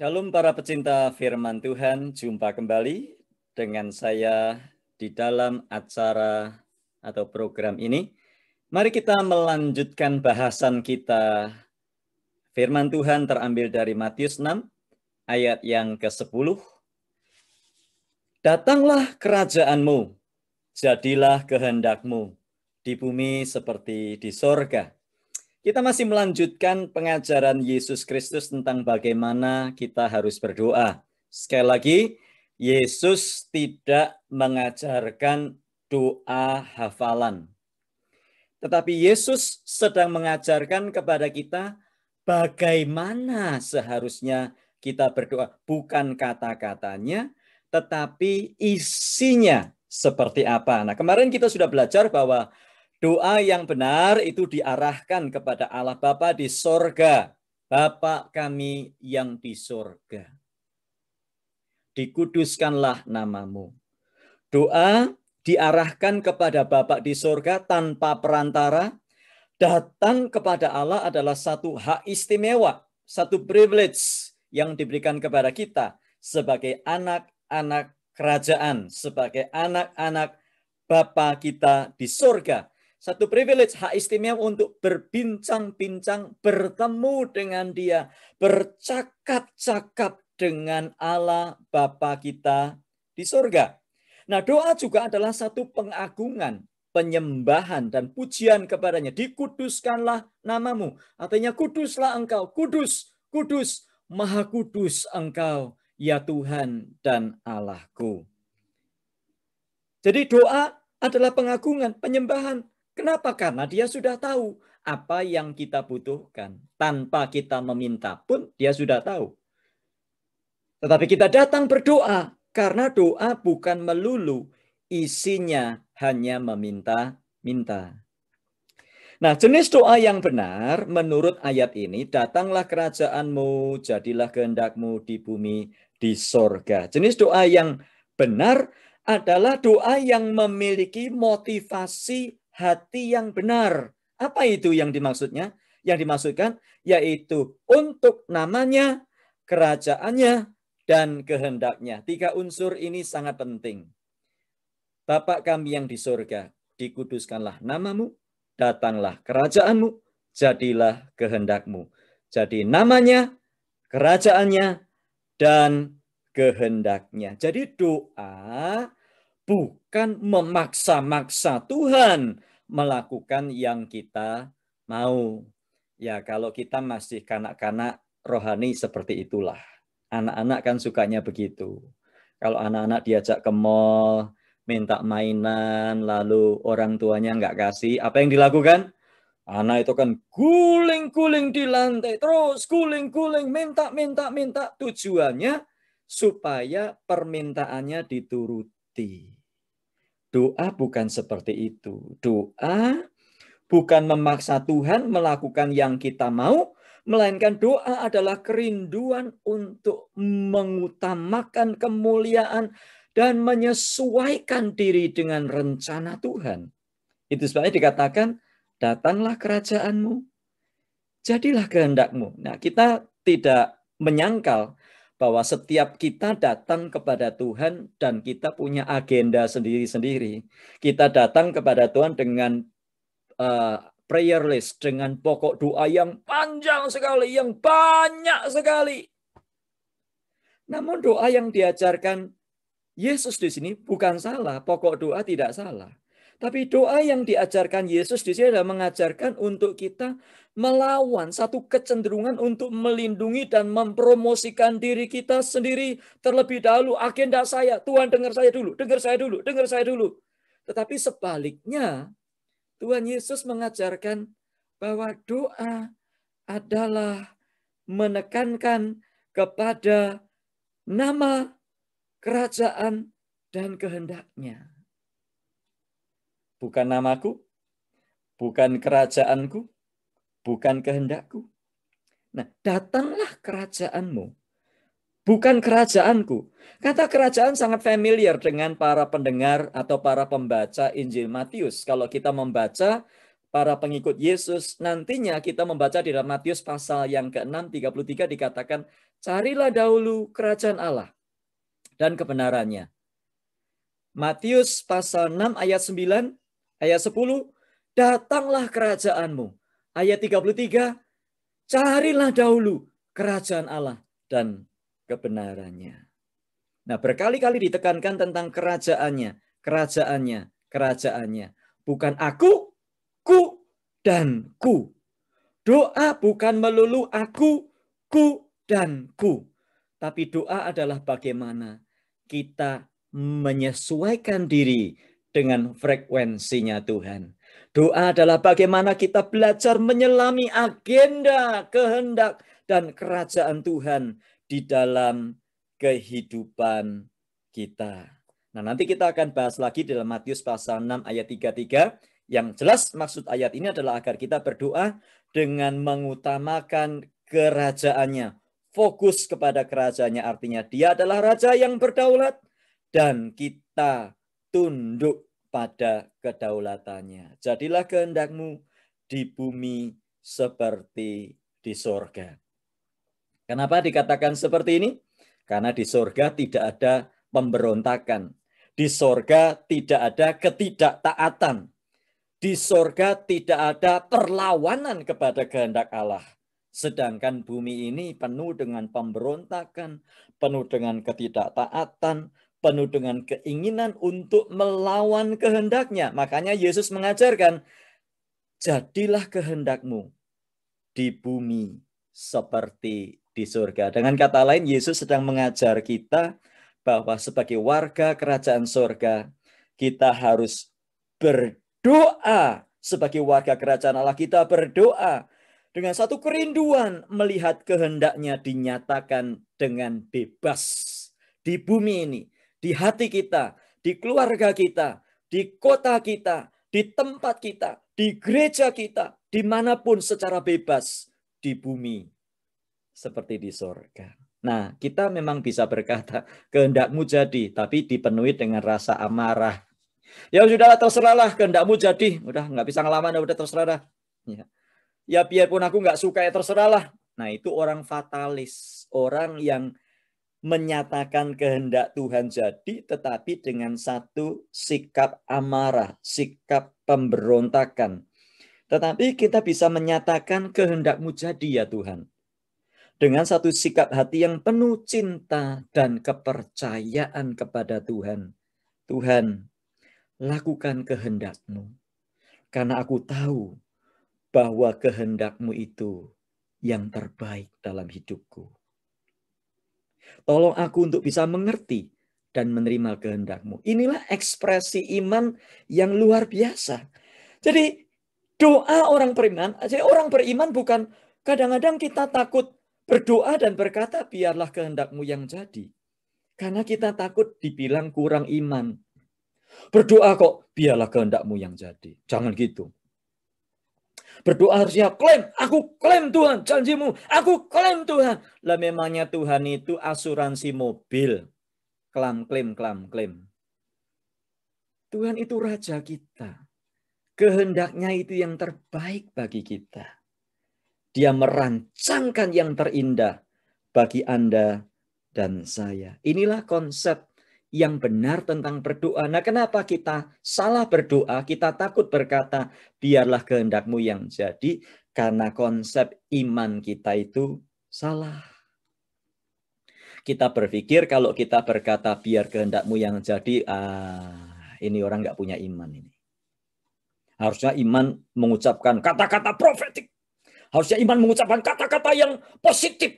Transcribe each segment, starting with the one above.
Shalom para pecinta firman Tuhan, jumpa kembali dengan saya di dalam acara atau program ini. Mari kita melanjutkan bahasan kita. Firman Tuhan terambil dari Matius 6 ayat yang ke-10. Datanglah kerajaanmu, jadilah kehendakmu di bumi seperti di sorga. Kita masih melanjutkan pengajaran Yesus Kristus tentang bagaimana kita harus berdoa. Sekali lagi, Yesus tidak mengajarkan doa hafalan. Tetapi Yesus sedang mengajarkan kepada kita bagaimana seharusnya kita berdoa. Bukan kata-katanya, tetapi isinya seperti apa. Nah, kemarin kita sudah belajar bahwa doa yang benar itu diarahkan kepada Allah Bapa di sorga. Bapa kami yang di sorga. Dikuduskanlah namamu. Doa diarahkan kepada Bapa di sorga tanpa perantara. Datang kepada Allah adalah satu hak istimewa, satu privilege yang diberikan kepada kita sebagai anak-anak kerajaan, sebagai anak-anak Bapa kita di sorga. Satu privilege, hak istimewa untuk berbincang-bincang, bertemu dengan Dia, bercakap-cakap dengan Allah Bapa kita di sorga. Nah, doa juga adalah satu pengagungan, penyembahan dan pujian kepadanya. Dikuduskanlah namamu. Artinya kuduslah engkau, kudus, kudus, maha kudus engkau, ya Tuhan dan Allahku. Jadi doa adalah pengagungan, penyembahan. Kenapa? Karena Dia sudah tahu apa yang kita butuhkan. Tanpa kita meminta pun Dia sudah tahu. Tetapi kita datang berdoa karena doa bukan melulu isinya hanya meminta-minta. Nah, jenis doa yang benar menurut ayat ini, datanglah kerajaanmu, jadilah kehendakmu di bumi, di sorga. Jenis doa yang benar adalah doa yang memiliki motivasi hati yang benar. Apa itu yang dimaksudnya? Yang dimaksudkan yaitu untuk namanya, kerajaannya, dan kehendaknya. Tiga unsur ini sangat penting. Bapa kami yang di sorga, dikuduskanlah namamu, datanglah kerajaanmu, jadilah kehendakmu. Jadi namanya, kerajaannya, dan kehendaknya. Jadi doa bukan memaksa-maksa Tuhan melakukan yang kita mau. Ya, kalau kita masih kanak-kanak rohani seperti itulah. Anak-anak kan sukanya begitu. Kalau anak-anak diajak ke mall, minta mainan, lalu orang tuanya nggak kasih, apa yang dilakukan? Anak itu kan guling-guling di lantai, terus guling-guling, minta. Tujuannya supaya permintaannya dituruti. Doa bukan seperti itu. Doa bukan memaksa Tuhan melakukan yang kita mau, melainkan doa adalah kerinduan untuk mengutamakan kemuliaan dan menyesuaikan diri dengan rencana Tuhan. Itu sebabnya dikatakan, datanglah kerajaanmu, jadilah kehendakmu. Nah, kita tidak menyangkal bahwa setiap kita datang kepada Tuhan dan kita punya agenda sendiri-sendiri. Kita datang kepada Tuhan dengan prayer list, dengan pokok doa yang panjang sekali, yang banyak sekali. Namun doa yang diajarkan Yesus di sini bukan salah, pokok doa tidak salah. Tapi doa yang diajarkan Yesus di sini adalah mengajarkan untuk kita melawan satu kecenderungan untuk melindungi dan mempromosikan diri kita sendiri terlebih dahulu. Agenda saya, Tuhan dengar saya dulu, dengar saya dulu, dengar saya dulu. Tetapi sebaliknya, Tuhan Yesus mengajarkan bahwa doa adalah menekankan kepada nama, kerajaan, dan kehendaknya. Bukan namaku, bukan kerajaanku, bukan kehendakku. Nah, datanglah kerajaanmu, bukan kerajaanku. Kata kerajaan sangat familiar dengan para pendengar atau para pembaca Injil Matius. Kalau kita membaca para pengikut Yesus. Nantinya kita membaca di dalam Matius pasal yang ke-6, 33 dikatakan, carilah dahulu kerajaan Allah dan kebenarannya. Matius pasal 6 ayat 9, ayat 10, datanglah kerajaanmu. Ayat 33, carilah dahulu kerajaan Allah dan kebenarannya. Nah, berkali-kali ditekankan tentang kerajaannya, kerajaannya, kerajaannya. Bukan aku, ku, dan ku. Doa bukan melulu aku, ku, dan ku. Tapi doa adalah bagaimana kita menyesuaikan diri dengan frekuensinya Tuhan. Doa adalah bagaimana kita belajar menyelami agenda, kehendak, dan kerajaan Tuhan di dalam kehidupan kita. Nah, nanti kita akan bahas lagi dalam Matius pasal 6 ayat 33. Yang jelas maksud ayat ini adalah agar kita berdoa dengan mengutamakan kerajaannya. Fokus kepada kerajaannya, artinya dia adalah raja yang berdaulat dan kita tunduk pada kedaulatannya. Jadilah kehendakmu di bumi seperti di sorga. Kenapa dikatakan seperti ini? Karena di sorga tidak ada pemberontakan. Di sorga tidak ada ketidaktaatan. Di sorga tidak ada perlawanan kepada kehendak Allah. Sedangkan bumi ini penuh dengan pemberontakan, penuh dengan ketidaktaatan, penuh dengan keinginan untuk melawan kehendaknya. Makanya Yesus mengajarkan, jadilah kehendakmu di bumi seperti di surga. Dengan kata lain, Yesus sedang mengajar kita bahwa sebagai warga kerajaan surga, kita harus berdoa. Sebagai warga kerajaan Allah, kita berdoa dengan satu kerinduan melihat kehendaknya dinyatakan dengan bebas di bumi ini, di hati kita, di keluarga kita, di kota kita, di tempat kita, di gereja kita, dimanapun secara bebas di bumi seperti di sorga. Nah, kita memang bisa berkata kehendakmu jadi, tapi dipenuhi dengan rasa amarah. Ya sudahlah, terserahlah, kehendakmu jadi, udah nggak bisa ngelawan, udah terserah. Ya biarpun aku nggak suka, ya terserahlah. Nah, itu orang fatalis, orang yang menyatakan kehendak Tuhan jadi, tetapi dengan satu sikap amarah, sikap pemberontakan. Tetapi kita bisa menyatakan kehendakmu jadi ya Tuhan, dengan satu sikap hati yang penuh cinta dan kepercayaan kepada Tuhan. Tuhan, lakukan kehendak-Mu, karena aku tahu bahwa kehendak-Mu itu yang terbaik dalam hidupku. Tolong aku untuk bisa mengerti dan menerima kehendak-Mu. Inilah ekspresi iman yang luar biasa. Jadi doa orang beriman, orang beriman bukan kadang-kadang kita takut berdoa dan berkata biarlah kehendak-Mu yang jadi. Karena kita takut dibilang kurang iman. Berdoa kok biarlah kehendak-Mu yang jadi. Jangan gitu. Berdoa harusnya klaim, aku klaim Tuhan janji-Mu, aku klaim Tuhan. Lah memangnya Tuhan itu asuransi mobil. Klaim. Tuhan itu raja kita. Kehendaknya itu yang terbaik bagi kita. Dia merancangkan yang terindah bagi Anda dan saya. Inilah konsep yang benar tentang berdoa. Nah, kenapa kita salah berdoa? Kita takut berkata, biarlah kehendak-Mu yang jadi. Karena konsep iman kita itu salah. Kita berpikir kalau kita berkata, biar kehendak-Mu yang jadi, ini orang nggak punya iman ini. Harusnya iman mengucapkan kata-kata profetik. Harusnya iman mengucapkan kata-kata yang positif.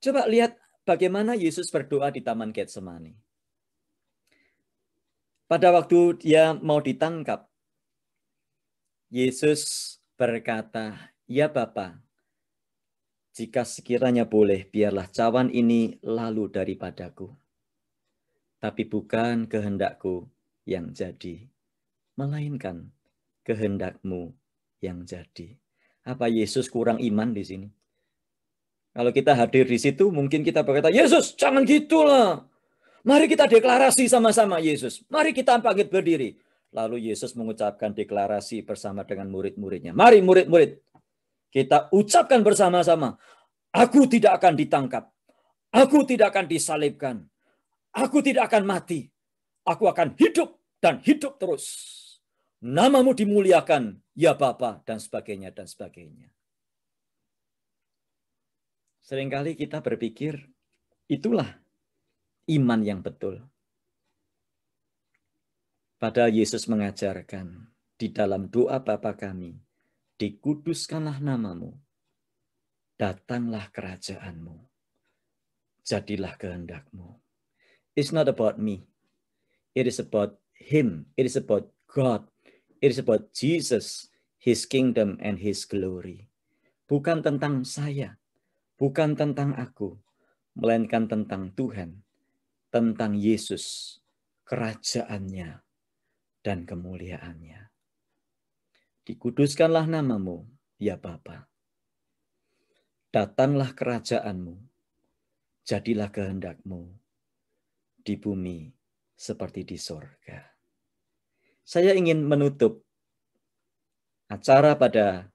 Coba lihat bagaimana Yesus berdoa di Taman Getsemani. Pada waktu dia mau ditangkap, Yesus berkata, ya Bapa, jika sekiranya boleh, biarlah cawan ini lalu daripadaku. Tapi bukan kehendak-Ku yang jadi, melainkan kehendak-Mu yang jadi. Apa Yesus kurang iman di sini? Kalau kita hadir di situ, mungkin kita berkata, Yesus, jangan gitulah. Mari kita deklarasi sama-sama Yesus. Mari kita bangkit berdiri. Lalu Yesus mengucapkan deklarasi bersama dengan murid-muridnya. Mari murid-murid, kita ucapkan bersama-sama. Aku tidak akan ditangkap. Aku tidak akan disalibkan. Aku tidak akan mati. Aku akan hidup dan hidup terus. Namamu dimuliakan, ya Bapa, dan sebagainya, dan sebagainya. Seringkali kita berpikir, itulah iman yang betul. Padahal Yesus mengajarkan di dalam doa Bapa kami, dikuduskanlah namamu, datanglah kerajaanmu, jadilah kehendakmu. It's not about me. It is about Him. It is about God. It is about Jesus, His kingdom and His glory. Bukan tentang saya, bukan tentang aku, melainkan tentang Tuhan, tentang Yesus, kerajaannya, dan kemuliaannya. Dikuduskanlah namamu, ya Bapa. Datanglah kerajaanmu, jadilah kehendakmu di bumi seperti di sorga. Saya ingin menutup acara pada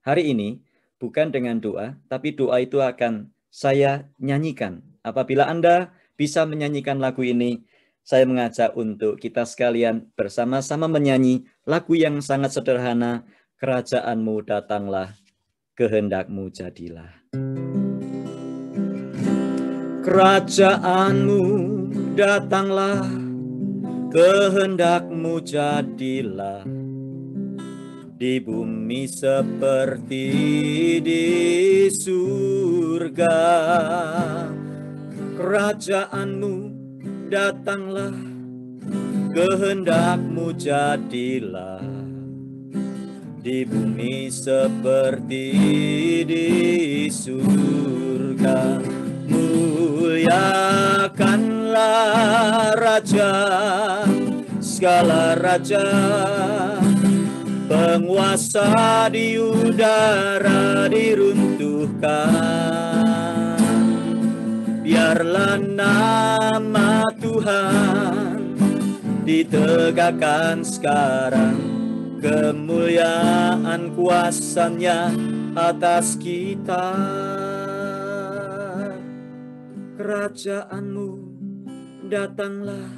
hari ini bukan dengan doa, tapi doa itu akan saya nyanyikan. Apabila Anda bisa menyanyikan lagu ini, saya mengajak untuk kita sekalian bersama-sama menyanyi lagu yang sangat sederhana, Kerajaanmu datanglah, kehendakmu jadilah. Kerajaanmu datanglah, kehendakmu jadilah, di bumi seperti di surga. Kerajaanmu datanglah, kehendakmu jadilah, di bumi seperti di surga. Muliakanlah Raja, segala raja, penguasa di udara diruntuhkan. Biarlah nama Tuhan ditegakkan sekarang, kemuliaan kuasanya atas kita. Kerajaanmu datanglah,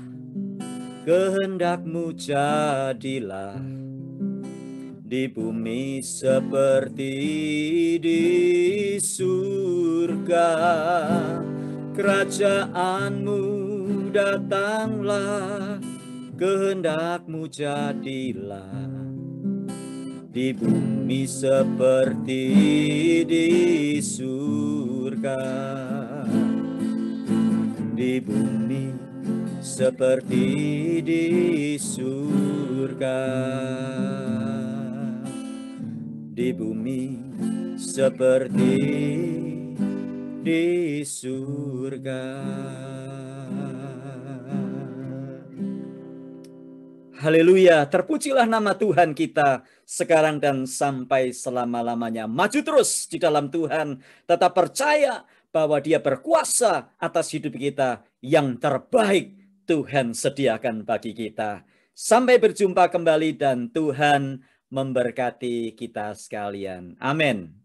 kehendakmu jadilah, di bumi seperti di surga. Kerajaanmu datanglah, kehendakmu jadilah, di bumi seperti di surga. Di bumi seperti di surga. Di bumi seperti di surga. Haleluya, terpujilah nama Tuhan kita sekarang dan sampai selama-lamanya. Maju terus di dalam Tuhan, tetap percaya bahwa Dia berkuasa atas hidup kita. Yang terbaik Tuhan sediakan bagi kita. Sampai berjumpa kembali dan Tuhan memberkati kita sekalian. Amin.